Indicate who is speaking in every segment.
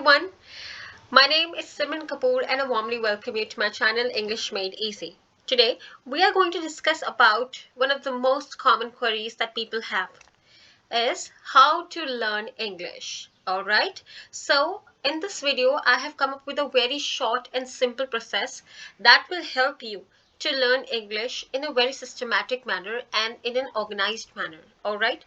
Speaker 1: everyone. My name is Simran Kapoor and I warmly welcome you to my channel English Made Easy. Today, we are going to discuss about one of the most common queries that people have is how to learn English. Alright, so in this video, I have come up with a very short and simple process that will help you to learn English in a very systematic manner and in an organized manner. Alright,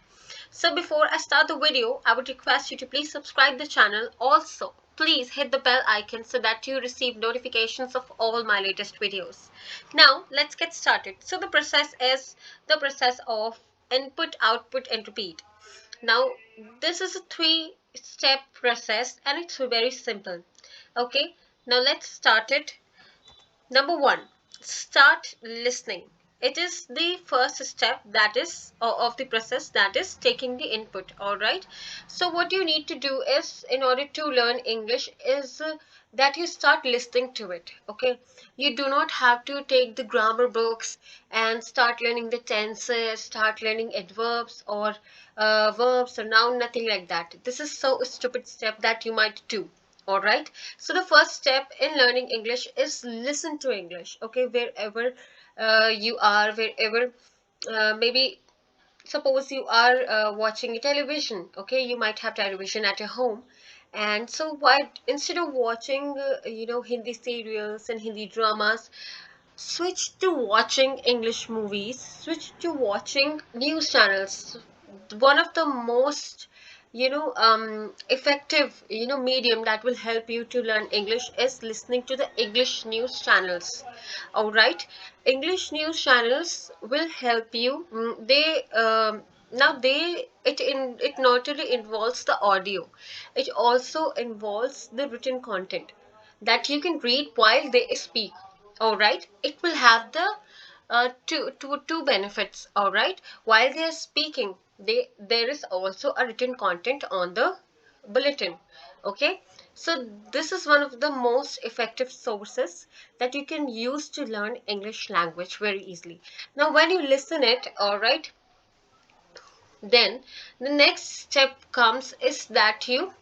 Speaker 1: so before I start the video, I would request you to please subscribe the channel. Also, please hit the bell icon so that you receive notifications of all my latest videos. Now, let's get started. So the process is the process of input, output, and repeat. Now, this is a three-step process and it's very simple. Okay, now let's start it. Number one, start listening. It is the first step that is of the process, that is taking the input. All right. So what you need to do is, in order to learn English, is that you start listening to it. Okay. You do not have to take the grammar books and start learning the tenses, start learning adverbs or verbs or noun, nothing like that. This is so a stupid step that you might do. All right, so the first step in learning English is listen to English. Okay, wherever you are, wherever maybe suppose you are watching television. Okay, you might have television at your home, and so why instead of watching Hindi serials and Hindi dramas, switch to watching English movies, switch to watching news channels. One of the most effective medium that will help you to learn English is listening to the English news channels. All right, English news channels will help you. They now they it not only involves the audio, it also involves the written content that you can read while they speak. All right, it will have the two benefits. All right, while they are speaking, there is also a written content on the bulletin. Okay, so this is one of the most effective sources that you can use to learn English language very easily. Now when you listen it, all right, then the next step comes is that you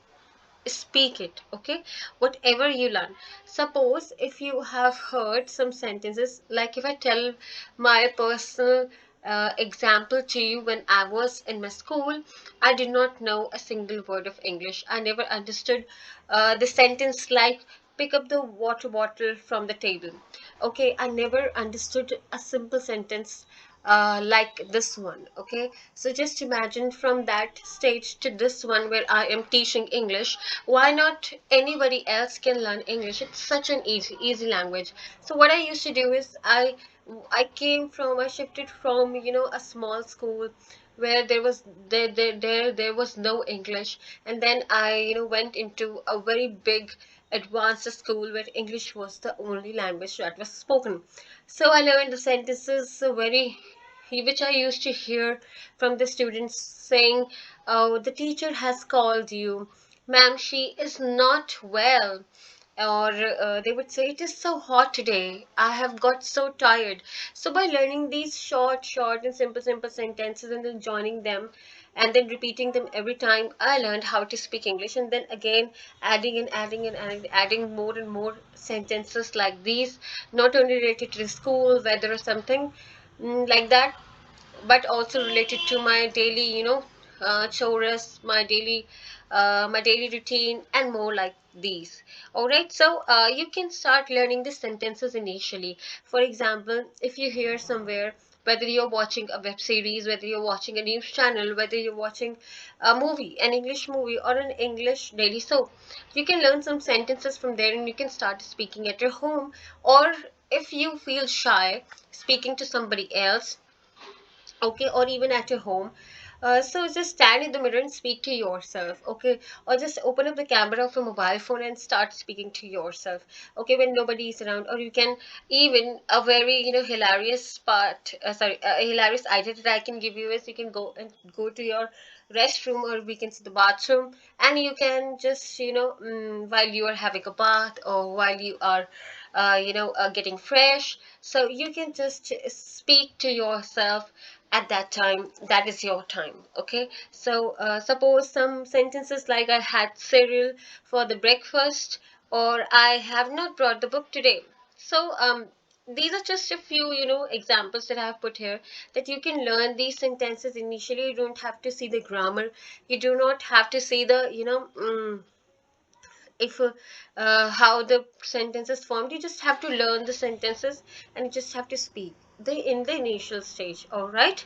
Speaker 1: speak it. Okay, whatever you learn, suppose if you have heard some sentences, like if I tell my personal example to you. When I was in my school, I did not know a single word of English. I never understood the sentence like pick up the water bottle from the table. Okay, I never understood a simple sentence like this one. Okay, so just imagine from that stage to this one where I am teaching English. Why not anybody else can learn English? It's such an easy language. So what I used to do is I shifted from a small school where there was no English, and then I went into a very big advanced school where English was the only language that was spoken. So I learned the sentences very which I used to hear from the students saying, "Oh, the teacher has called you, ma'am, she is not well." Or they would say, "It is so hot today, I have got so tired." So by learning these short and simple sentences and then joining them and then repeating them every time, I learned how to speak English. And then again adding more and more sentences like these, not only related to the school weather or something like that, but also related to my daily chores, my daily routine and more like these. All right, so you can start learning the sentences initially. For example, if you hear somewhere, whether you're watching a web series, whether you're watching a news channel, whether you're watching a movie, an English movie or an English daily soap, you can learn some sentences from there and you can start speaking at your home. Or if you feel shy speaking to somebody else, okay, or even at your home, so just stand in the mirror and speak to yourself. Okay, or just open up the camera of a mobile phone and start speaking to yourself, okay, when nobody is around. Or you can even a very hilarious part, sorry, a hilarious idea that I can give you is you can go to your restroom, or we can say the bathroom, and you can just while you are having a bath or while you are getting fresh, so you can just speak to yourself at that time, that is your time. Okay, so suppose some sentences like I had cereal for the breakfast, or I have not brought the book today. So these are just a few, examples that I have put here, that you can learn these sentences initially. You don't have to see the grammar, you do not have to see the, if how the sentence is formed. You just have to learn the sentences, and you just have to speak the in the initial stage. All right,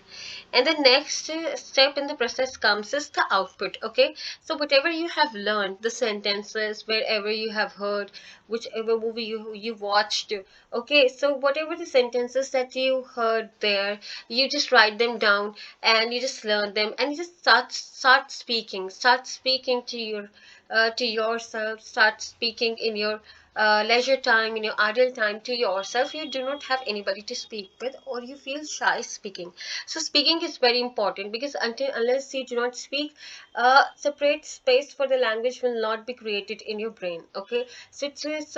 Speaker 1: and the next step in the process comes is the output. Okay, so whatever you have learned, the sentences, wherever you have heard, whichever movie you watched, okay, so whatever the sentences that you heard there, you just write them down, and you just learn them, and you just start speaking to yourself. Start speaking in your leisure time, in your idle time, to yourself. You do not have anybody to speak with, or you feel shy speaking. So speaking is very important, because unless you do not speak, separate space for the language will not be created in your brain. Okay, so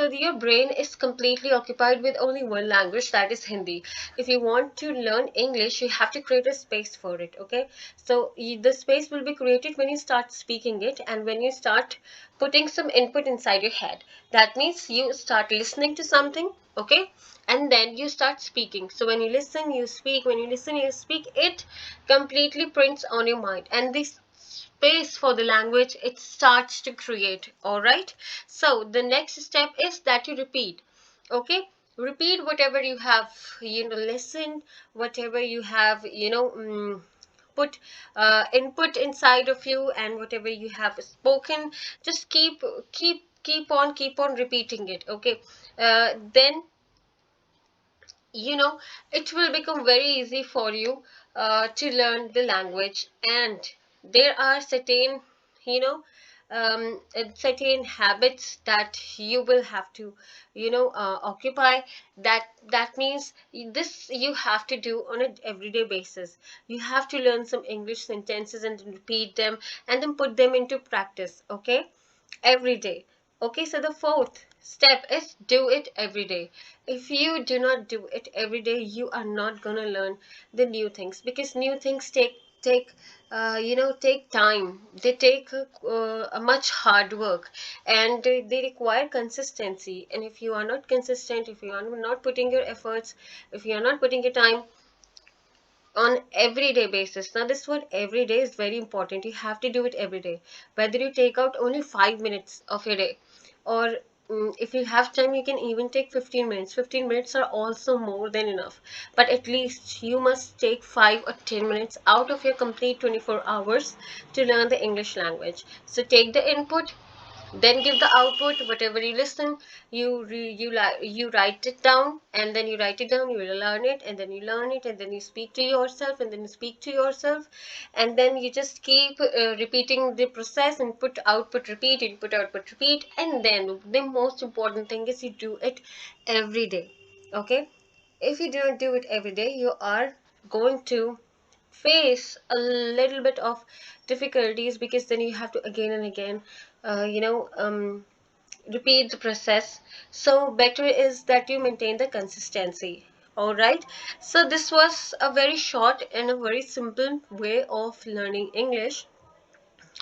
Speaker 1: your brain is completely occupied with only one language, that is Hindi. If you want to learn English, you have to create a space for it. Okay, so the space will be created when you start speaking it, and when you start putting some input inside your head. That means you start listening to something, okay, and then you start speaking. So when you listen, you speak. When you listen, you speak. It completely prints on your mind, and this space for the language, it starts to create. All right, so the next step is that you repeat. Okay, repeat whatever you have, listened, whatever you have, put input inside of you, and whatever you have spoken, just keep on repeating it. Okay, then it will become very easy for you to learn the language. And there are you know certain habits that you will have to occupy. That means this you have to do on an everyday basis. You have to learn some English sentences and repeat them, and then put them into practice. Okay, every day. Okay, so the fourth step is do it every day. If you do not do it every day, you are not gonna learn the new things, because new things take time. They take a much hard work, and they require consistency. And if you are not consistent, if you are not putting your efforts, if you are not putting your time on everyday basis. Now this word everyday is very important. You have to do it every day, whether you take out only 5 minutes of your day, or if you have time, you can even take 15 minutes. 15 minutes are also more than enough, but at least you must take 5 or 10 minutes out of your complete 24 hours to learn the English language. So take the input, then give the output. Whatever you listen, you write it down, and then you write it down, you will learn it, and then you learn it, and then you speak to yourself, and then you speak to yourself, and then you just keep repeating the process. Input output repeat, input output repeat, and then the most important thing is you do it every day. Okay, if you do not do it every day, you are going to face a little bit of difficulties, because then you have to again and again uh, you know um, repeat the process. So better is that you maintain the consistency. All right, so this was a very short and a very simple way of learning English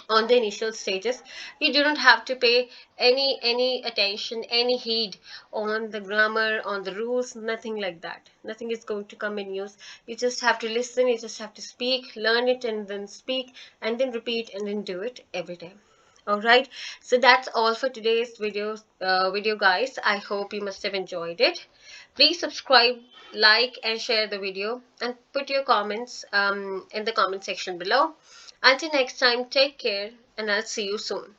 Speaker 1: on the initial stages. You do not have to pay any attention, any heed on the grammar, on the rules, nothing like that. Nothing is going to come in use. You just have to listen, you just have to speak, learn it, and then speak, and then repeat, and then do it every day. All right, so that's all for today's video guys. I hope you must have enjoyed it. Please subscribe, like, and share the video, and put your comments in the comment section below. Until next time, take care, and I'll see you soon.